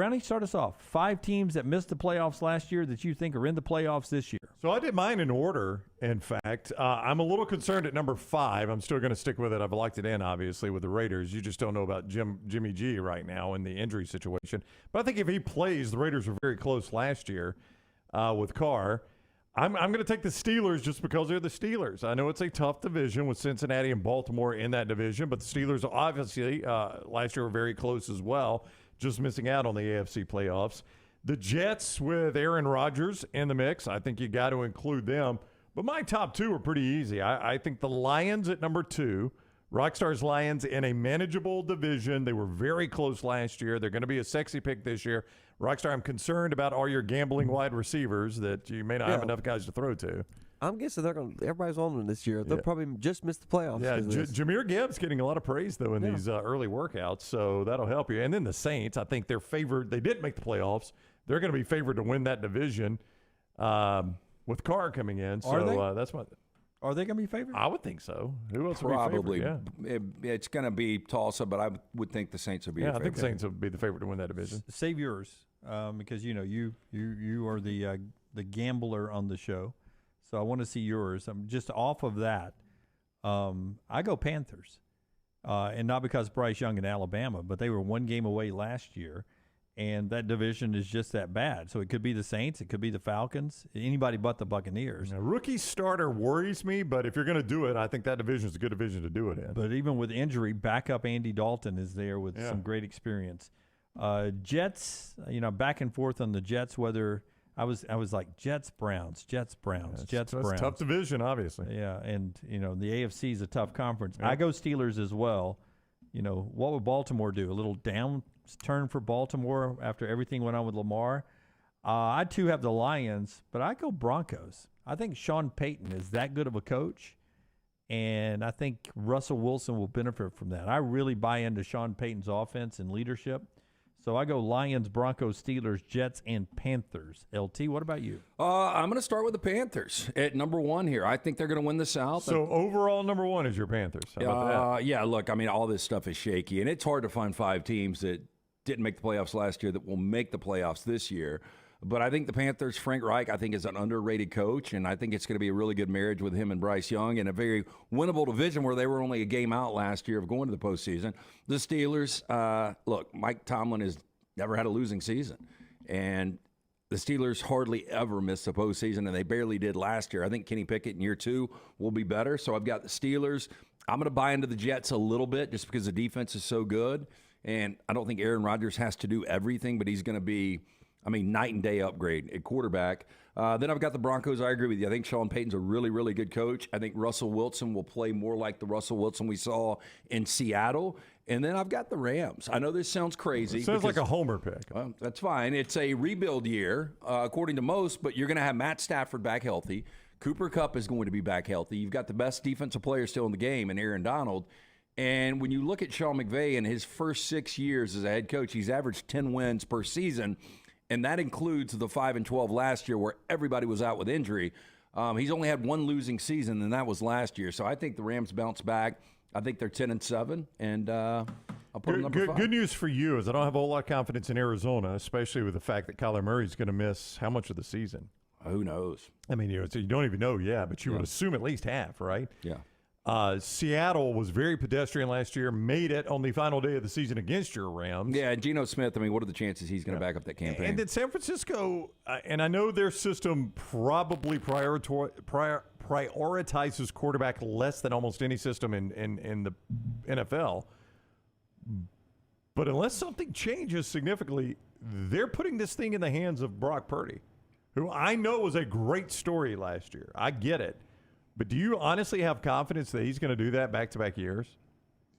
Brownie, start us off. 5 teams that missed the playoffs last year that you think are in the playoffs this year. So I did mine in order, in fact. I'm a little concerned at number 5. I'm still going to stick with it. I've locked it in, obviously, with the Raiders. You just don't know about Jimmy G right now in the injury situation. But I think if he plays, the Raiders were very close last year with Carr. I'm going to take the Steelers just because they're the Steelers. I know it's a tough division with Cincinnati and Baltimore in that division, but the Steelers obviously last year were very close as well, just missing out on the AFC playoffs. The Jets with Aaron Rodgers in the mix, I think you got to include them. But my top 2 are pretty easy. I think the Lions at number 2, Rockstar's Lions in a manageable division. They were very close last year. They're going to be a sexy pick this year. Rockstar, I'm concerned about all your gambling wide receivers that you may not have enough guys to throw to. I'm guessing everybody's on them this year. They'll probably just miss the playoffs. Yeah, Jahmyr Gibbs getting a lot of praise, though, in these early workouts, so that'll help you. And then the Saints, I think they're favored. They did make the playoffs. They're going to be favored to win that division with Carr coming in. So that's my. Are they going to be favored? I would think so. Who else Probably. would be favored? Yeah. It's going to be Tulsa, but I would think the Saints would be I think the Saints would be the favorite to win that division. Save yours because, you are the gambler on the show. So I want to see yours. I'm just off of that. I go Panthers. And not because Bryce Young in Alabama, but they were 1 game away last year. And that division is just that bad. So it could be the Saints. It could be the Falcons. Anybody but the Buccaneers. Now, rookie starter worries me, but if you're going to do it, I think that division is a good division to do it in. But even with injury, backup Andy Dalton is there with some great experience. Jets, back and forth on the Jets, whether I was like Jets, Browns, Jets, Browns, Jets, Browns. Tough division, obviously. Yeah, and, the AFC is a tough conference. I go Steelers as well. What would Baltimore do? A little downturn for Baltimore after everything went on with Lamar? I, too, have the Lions, but I go Broncos. I think Sean Payton is that good of a coach, and I think Russell Wilson will benefit from that. I really buy into Sean Payton's offense and leadership. So I go Lions, Broncos, Steelers, Jets, and Panthers. LT, what about you? I'm going to start with the Panthers at number 1 here. I think they're going to win the South. So overall, number 1 is your Panthers. How about that? Yeah, look, all this stuff is shaky, and it's hard to find 5 teams that didn't make the playoffs last year that will make the playoffs this year. But I think the Panthers, Frank Reich, I think is an underrated coach, and I think it's going to be a really good marriage with him and Bryce Young in a very winnable division where they were only a game out last year of going to the postseason. The Steelers, look, Mike Tomlin has never had a losing season, and the Steelers hardly ever miss the postseason, and they barely did last year. I think Kenny Pickett in year 2 will be better, so I've got the Steelers. I'm going to buy into the Jets a little bit just because the defense is so good, and I don't think Aaron Rodgers has to do everything, but he's going to be night and day upgrade at quarterback. Then I've got the Broncos. I agree with you. I think Sean Payton's a really, really good coach. I think Russell Wilson will play more like the Russell Wilson we saw in Seattle. And then I've got the Rams. I know this sounds crazy. It sounds like a homer pick. Well, that's fine. It's a rebuild year, according to most, but you're going to have Matt Stafford back healthy. Cooper Kupp is going to be back healthy. You've got the best defensive player still in the game in Aaron Donald. And when you look at Sean McVay in his first 6 years as a head coach, he's averaged 10 wins per season. And that includes the 5-12 last year where everybody was out with injury. He's only had 1 losing season, and that was last year. So I think the Rams bounce back. I think they're 10-7, and I'll put them number 5. Good news for you is I don't have a whole lot of confidence in Arizona, especially with the fact that Kyler Murray's going to miss how much of the season? Who knows? You don't even know yet, but you would assume at least half, right? Yeah. Seattle was very pedestrian last year, made it on the final day of the season against your Rams. Yeah, and Geno Smith, what are the chances he's going to back up that campaign? And then San Francisco, and I know their system probably prioritizes quarterback less than almost any system in the NFL. But unless something changes significantly, they're putting this thing in the hands of Brock Purdy, who I know was a great story last year. I get it. But do you honestly have confidence that he's going to do that back-to-back years?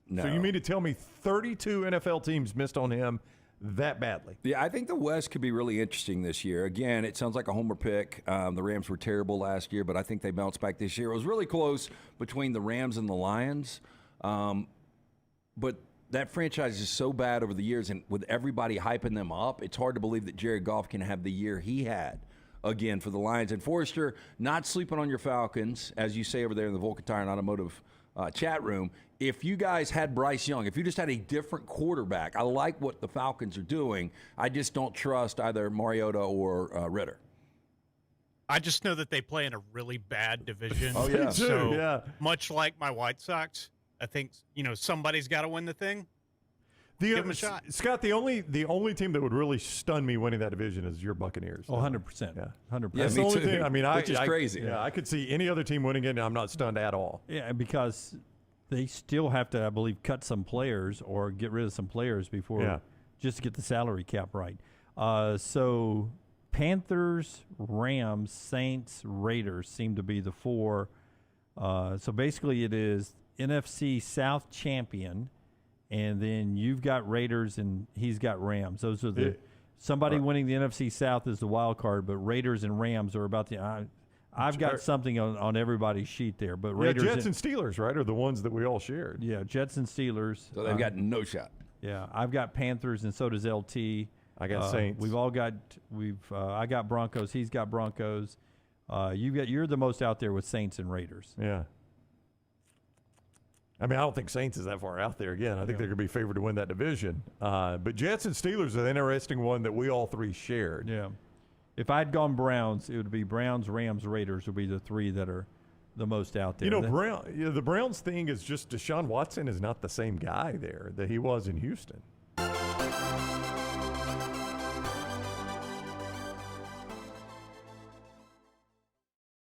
No. So you mean to tell me 32 NFL teams missed on him that badly? Yeah, I think the West could be really interesting this year. Again, it sounds like a homer pick. The Rams were terrible last year, but I think they bounced back this year. It was really close between the Rams and the Lions. But that franchise is so bad over the years, and with everybody hyping them up, it's hard to believe that Jared Goff can have the year he had again for the Lions. And Forrester, not sleeping on your Falcons, as you say over there in the Vulcan Tire and Automotive chat room, if you guys had Bryce Young, if you just had a different quarterback, I like what the Falcons are doing. I just don't trust either Mariota or Ritter. I just know that they play in a really bad division. Oh, yeah. So yeah. much like my White Sox, I think, somebody's got to win the thing. Give them a shot. Scott, the only team that would really stun me winning that division is your Buccaneers. Oh, 100%. Yeah. 100%. Yeah, That's me the only too. thing. I mean, Which is crazy. Yeah, I could see any other team winning it, and I'm not stunned at all. Yeah, because they still have to, I believe, cut some players or get rid of some players before just to get the salary cap right. So Panthers, Rams, Saints, Raiders seem to be the four. So basically it is NFC South champion, and then you've got Raiders and he's got Rams. Those are the somebody winning the NFC South is the wild card, but Raiders and Rams are about the I've got something on everybody's sheet there, but Raiders Jets and Steelers, right, are the ones that we all shared. Yeah, Jets and Steelers. So they've got no shot. Yeah, I've got Panthers and so does LT. I got Saints. I got Broncos. He's got Broncos. You're the most out there with Saints and Raiders. Yeah. I mean, I don't think Saints is that far out there. Again, I think they're going to be favored to win that division. But Jets and Steelers are the interesting one that we all three shared. Yeah. If I'd gone Browns, it would be Browns, Rams, Raiders would be the three that are the most out there. The Browns thing is just Deshaun Watson is not the same guy there that he was in Houston.